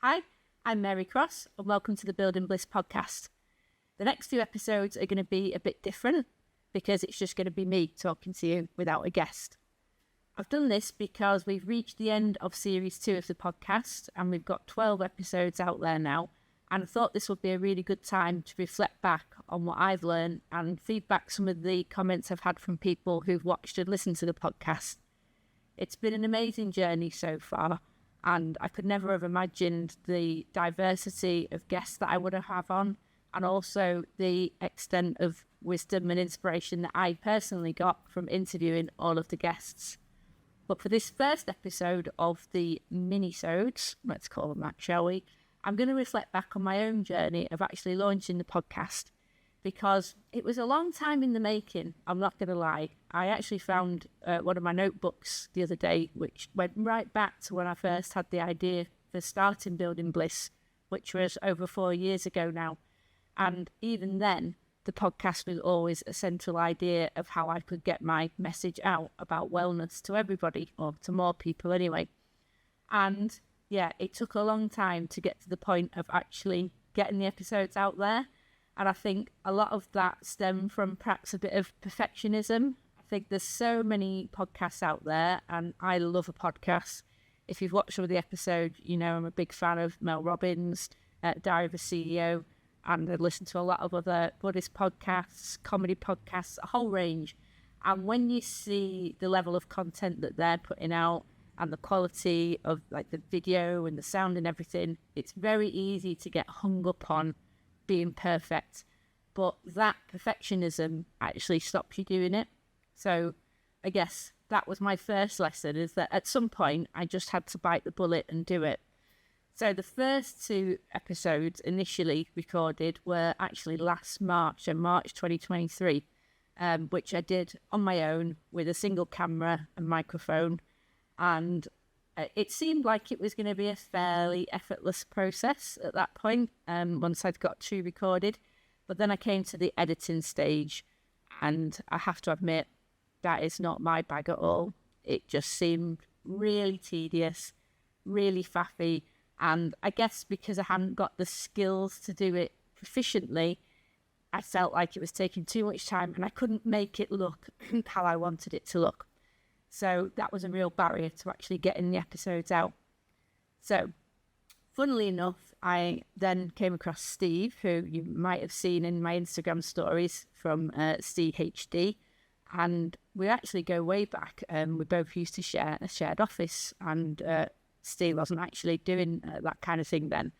Hi, I'm Mary Cross, and welcome to the Building Bliss podcast. The next few episodes are going to be a bit different because it's just going to be me talking to you without a guest. I've done this because we've reached the end of series 2 of the podcast and we've got 12 episodes out there now, and I thought this would be a really good time to reflect back on what I've learned and feedback some of the comments I've had from people who've watched and listened to the podcast. It's been an amazing journey so far, and I could never have imagined the diversity of guests that I would have on, and also the extent of wisdom and inspiration that I personally got from interviewing all of the guests. But for this first episode of the mini-sodes, let's call them that, shall we? I'm going to reflect back on my own journey of actually launching the podcast, because it was a long time in the making, I'm not going to lie. I actually found one of my notebooks the other day, which went right back to when I first had the idea for starting Building Bliss, which was over 4 years ago now. And even then, the podcast was always a central idea of how I could get my message out about wellness to everybody, or to more people anyway. And yeah, it took a long time to get to the point of actually getting the episodes out there. And I think a lot of that stemmed from perhaps a bit of perfectionism. I think there's so many podcasts out there, and I love a podcast. If you've watched some of the episodes, you know I'm a big fan of Mel Robbins, Diary of a CEO, and I listen to a lot of other Buddhist podcasts, comedy podcasts, a whole range. And when you see the level of content that they're putting out and the quality of like the video and the sound and everything, it's very easy to get hung up on being perfect. But that perfectionism actually stops you doing it. So I guess that was my first lesson, is that at some point I just had to bite the bullet and do it. So the first 2 episodes initially recorded were actually last March, in March 2023, which I did on my own with a single camera and microphone. And it seemed like it was going to be a fairly effortless process at that point, once I'd got 2 recorded. But then I came to the editing stage, and I have to admit, that is not my bag at all. It just seemed really tedious, really faffy. And I guess because I hadn't got the skills to do it proficiently, I felt like it was taking too much time and I couldn't make it look how I wanted it to look. So that was a real barrier to actually getting the episodes out. So, funnily enough, I then came across Steve, who you might have seen in my Instagram stories from Steve HD. And we actually go way back. We both used to share a shared office, and Steve wasn't actually doing that kind of thing then.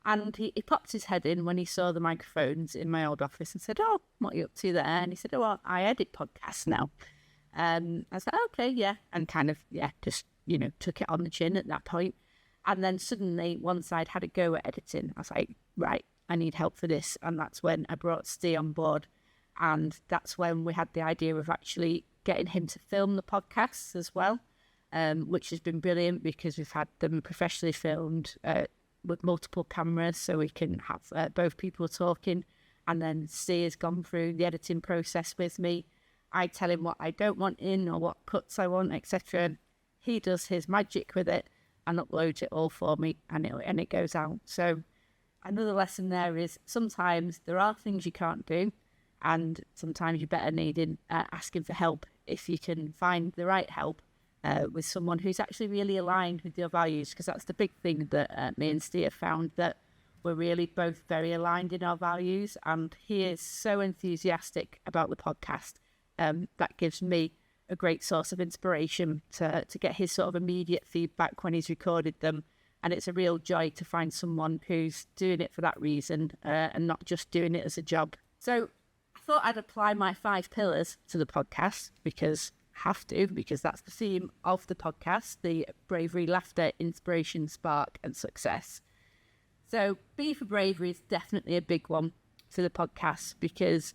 And he popped his head in when he saw the microphones in my old office and said, "Oh, what are you up to there?" And he said, "Oh, well, I edit podcasts now." I was like, "Okay, yeah," and kind of, just, took it on the chin at that point. And then suddenly, once I'd had a go at editing, I was like, right, I need help for this. And that's when I brought Steve on board. And that's when we had the idea of actually getting him to film the podcasts as well, which has been brilliant because we've had them professionally filmed with multiple cameras, so we can have both people talking. And then Steve has gone through the editing process with me. I tell him what I don't want in or what cuts I want, etc. He does his magic with it and uploads it all for me, and it goes out. So another lesson there is sometimes there are things you can't do, and sometimes you're better needing asking for help if you can find the right help with someone who's actually really aligned with your values, because that's the big thing that me and Steve found, that we're really both very aligned in our values, and he is so enthusiastic about the podcast. That gives me a great source of inspiration to get his sort of immediate feedback when he's recorded them. And it's a real joy to find someone who's doing it for that reason and not just doing it as a job. So I thought I'd apply my 5 pillars to the podcast because that's the theme of the podcast, the bravery, laughter, inspiration, spark and success. So B for bravery is definitely a big one for the podcast, because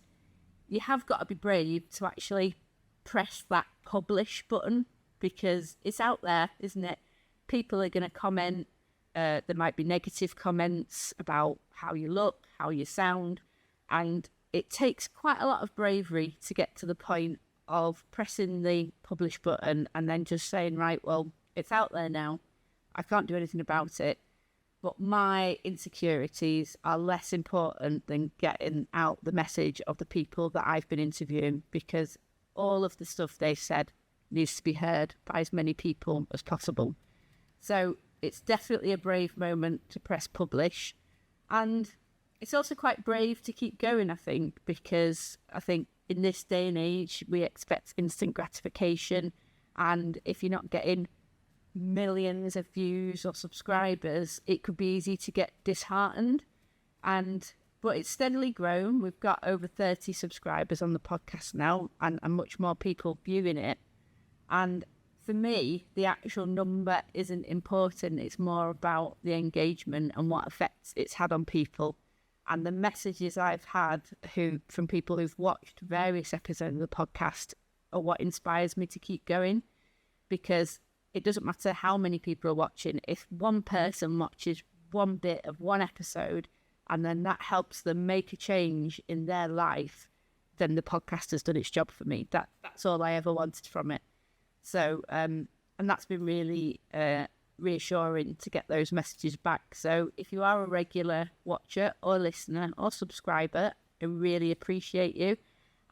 you have got to be brave to actually press that publish button, because it's out there, isn't it? People are going to comment. There might be negative comments about how you look, how you sound, and it takes quite a lot of bravery to get to the point of pressing the publish button and then just saying, right, well, it's out there now. I can't do anything about it. But my insecurities are less important than getting out the message of the people that I've been interviewing, because all of the stuff they said needs to be heard by as many people as possible. So it's definitely a brave moment to press publish. And it's also quite brave to keep going, I think, because I think in this day and age, we expect instant gratification. And if you're not getting millions of views or subscribers, it could be easy to get disheartened. But it's steadily grown. We've got over 30 subscribers on the podcast now, and much more people viewing it. And for me, the actual number isn't important. It's more about the engagement and what effects it's had on people. And the messages I've had from people who've watched various episodes of the podcast are what inspires me to keep going, because it doesn't matter how many people are watching. If one person watches one bit of one episode and then that helps them make a change in their life, then the podcast has done its job for me. That's all I ever wanted from it. So, and that's been really reassuring to get those messages back. So if you are a regular watcher or listener or subscriber, I really appreciate you.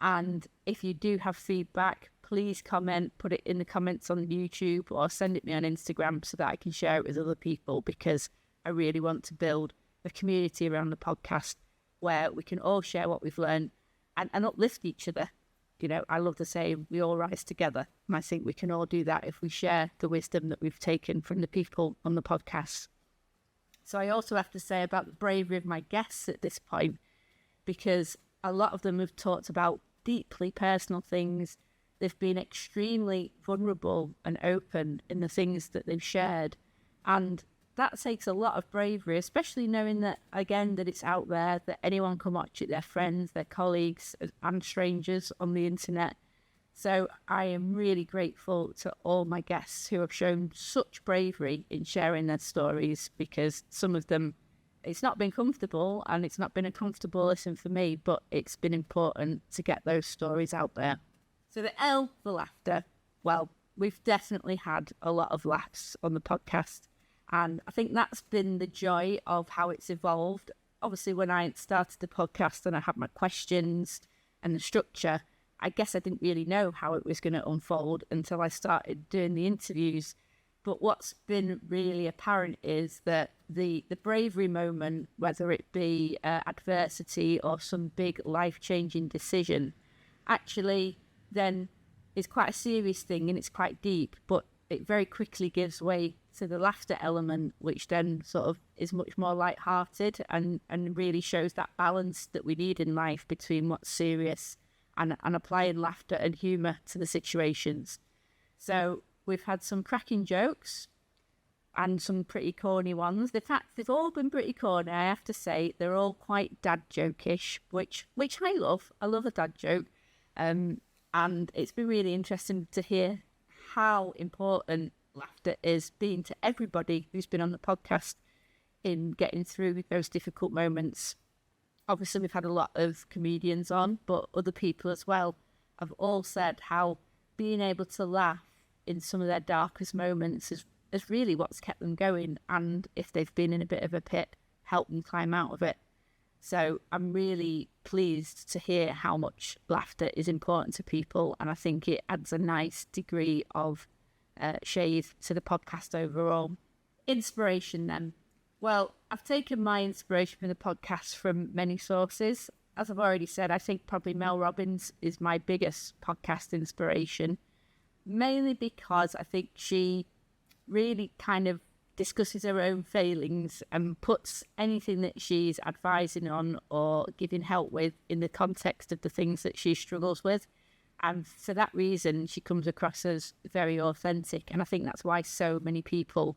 And if you do have feedback, please comment, put it in the comments on YouTube, or send it me on Instagram so that I can share it with other people, because I really want to build a community around the podcast where we can all share what we've learned and uplift each other. You know, I love to say we all rise together. And I think we can all do that if we share the wisdom that we've taken from the people on the podcast. So I also have to say about the bravery of my guests at this point, because a lot of them have talked about deeply personal things. They've been extremely vulnerable and open in the things that they've shared. And that takes a lot of bravery, especially knowing that, again, that it's out there, that anyone can watch it, their friends, their colleagues, and strangers on the internet. So I am really grateful to all my guests who have shown such bravery in sharing their stories, because some of them, it's not been comfortable, and it's not been a comfortable listen for me, but it's been important to get those stories out there. So the L for laughter, well, we've definitely had a lot of laughs on the podcast. And I think that's been the joy of how it's evolved. Obviously, when I started the podcast and I had my questions and the structure, I guess I didn't really know how it was going to unfold until I started doing the interviews. But what's been really apparent is that the bravery moment, whether it be adversity or some big life-changing decision, actually then is quite a serious thing, and it's quite deep, but it very quickly gives way to the laughter element, which then sort of is much more light-hearted and really shows that balance that we need in life between what's serious and applying laughter and humour to the situations. So we've had some cracking jokes and some pretty corny ones. In fact, they've all been pretty corny, I have to say. They're all quite dad joke-ish, which I love. I love a dad joke. And it's been really interesting to hear how important laughter is being to everybody who's been on the podcast in getting through those difficult moments. Obviously, we've had a lot of comedians on, but other people as well have all said how being able to laugh in some of their darkest moments is really what's kept them going, and if they've been in a bit of a pit, help them climb out of it. So I'm really pleased to hear how much laughter is important to people, and I think it adds a nice degree of shade to the podcast overall. Inspiration then. Well, I've taken my inspiration from the podcast from many sources. As I've already said, I think probably Mel Robbins is my biggest podcast inspiration, mainly because I think she really kind of discusses her own failings and puts anything that she's advising on or giving help with in the context of the things that she struggles with. And for that reason, she comes across as very authentic. And I think that's why so many people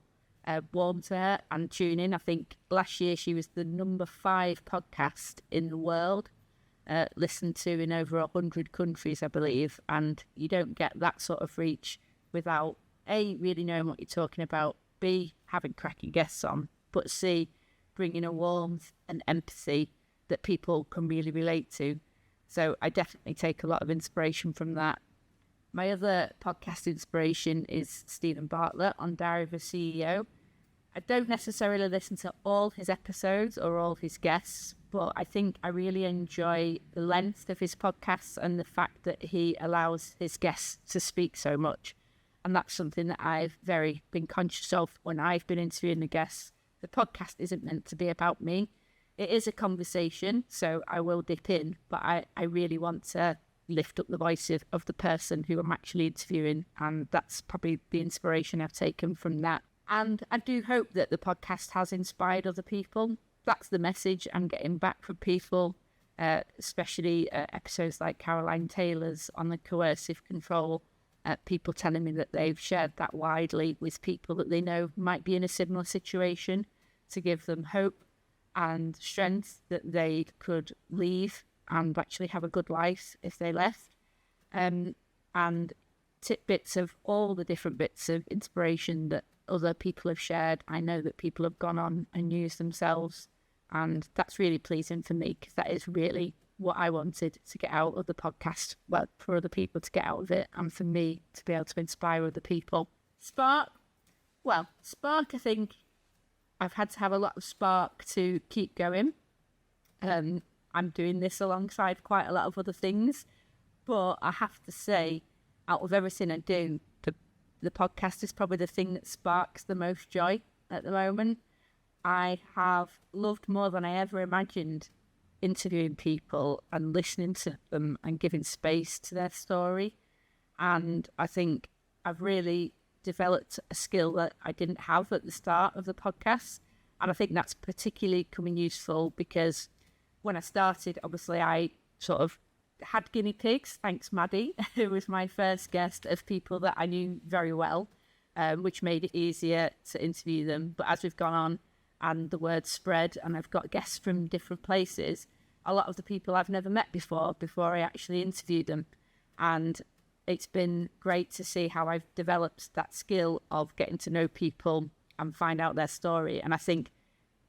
warm to her and tune in. I think last year she was the number 5 podcast in the world, listened to in over 100 countries, I believe. And you don't get that sort of reach without A, really knowing what you're talking about, B, having cracking guests on, but C, bringing a warmth and empathy that people can really relate to. So I definitely take a lot of inspiration from that. My other podcast inspiration is Stephen Bartlett on Diary of a CEO. I don't necessarily listen to all his episodes or all his guests, but I think I really enjoy the length of his podcasts and the fact that he allows his guests to speak so much. And that's something that I've very been conscious of when I've been interviewing the guests. The podcast isn't meant to be about me. It is a conversation, so I will dip in, but I really want to lift up the voice of the person who I'm actually interviewing, and that's probably the inspiration I've taken from that. And I do hope that the podcast has inspired other people. That's the message I'm getting back from people, especially episodes like Caroline Taylor's on the coercive control. People telling me that they've shared that widely with people that they know might be in a similar situation, to give them hope and strength that they could leave and actually have a good life if they left. And tidbits of all the different bits of inspiration that other people have shared. I know that people have gone on and used themselves, and that's really pleasing for me, because that is really what I wanted to get out of the podcast. Well, for other people to get out of it, and for me to be able to inspire other people. Spark, I think I've had to have a lot of spark to keep going. I'm doing this alongside quite a lot of other things, but I have to say, out of everything I do, the podcast is probably the thing that sparks the most joy at the moment. I have loved more than I ever imagined interviewing people and listening to them and giving space to their story. And I think I've really developed a skill that I didn't have at the start of the podcast. And I think that's particularly coming useful because when I started, obviously I sort of had guinea pigs, thanks Maddie, who was my first guest, of people that I knew very well, which made it easier to interview them. But as we've gone on and the word spread and I've got guests from different places, a lot of the people I've never met before I actually interviewed them. And it's been great to see how I've developed that skill of getting to know people and find out their story. And I think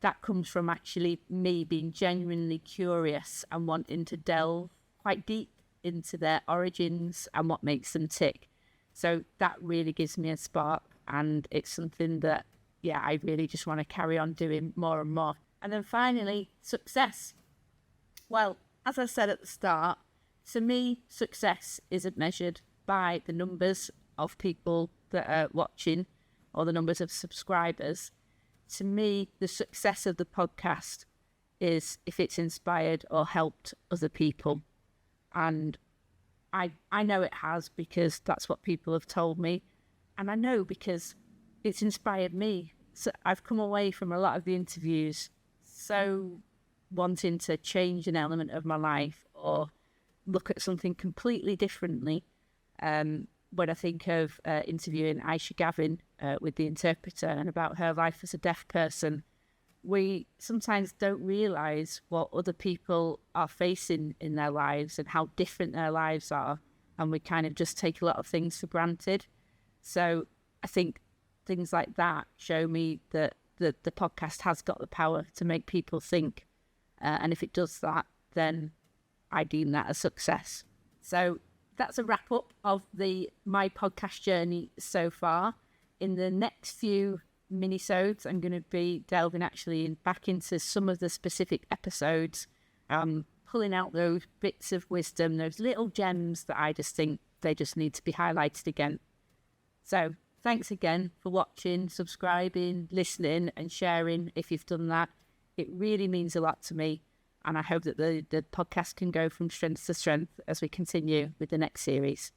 that comes from actually me being genuinely curious and wanting to delve quite deep into their origins and what makes them tick. So that really gives me a spark, and it's something that, I really just want to carry on doing more and more. And then finally, success. Well, as I said at the start, to me, success isn't measured by the numbers of people that are watching or the numbers of subscribers. To me, the success of the podcast is if it's inspired or helped other people. And I know it has, because that's what people have told me. And I know because it's inspired me. So I've come away from a lot of the interviews so wanting to change an element of my life or look at something completely differently. When I think of interviewing Aisha Gavin with The Interpreter and about her life as a deaf person, we sometimes don't realise what other people are facing in their lives and how different their lives are. And we kind of just take a lot of things for granted. So I think things like that show me that the podcast has got the power to make people think. And if it does that, then I deem that a success. So that's a wrap up of my podcast journey so far. In the next few minisodes, I'm going to be delving actually back into some of the specific episodes, pulling out those bits of wisdom, those little gems that I just think they just need to be highlighted again. So thanks again for watching, subscribing, listening and sharing if you've done that. It really means a lot to me, and I hope that the podcast can go from strength to strength as we continue with the next series.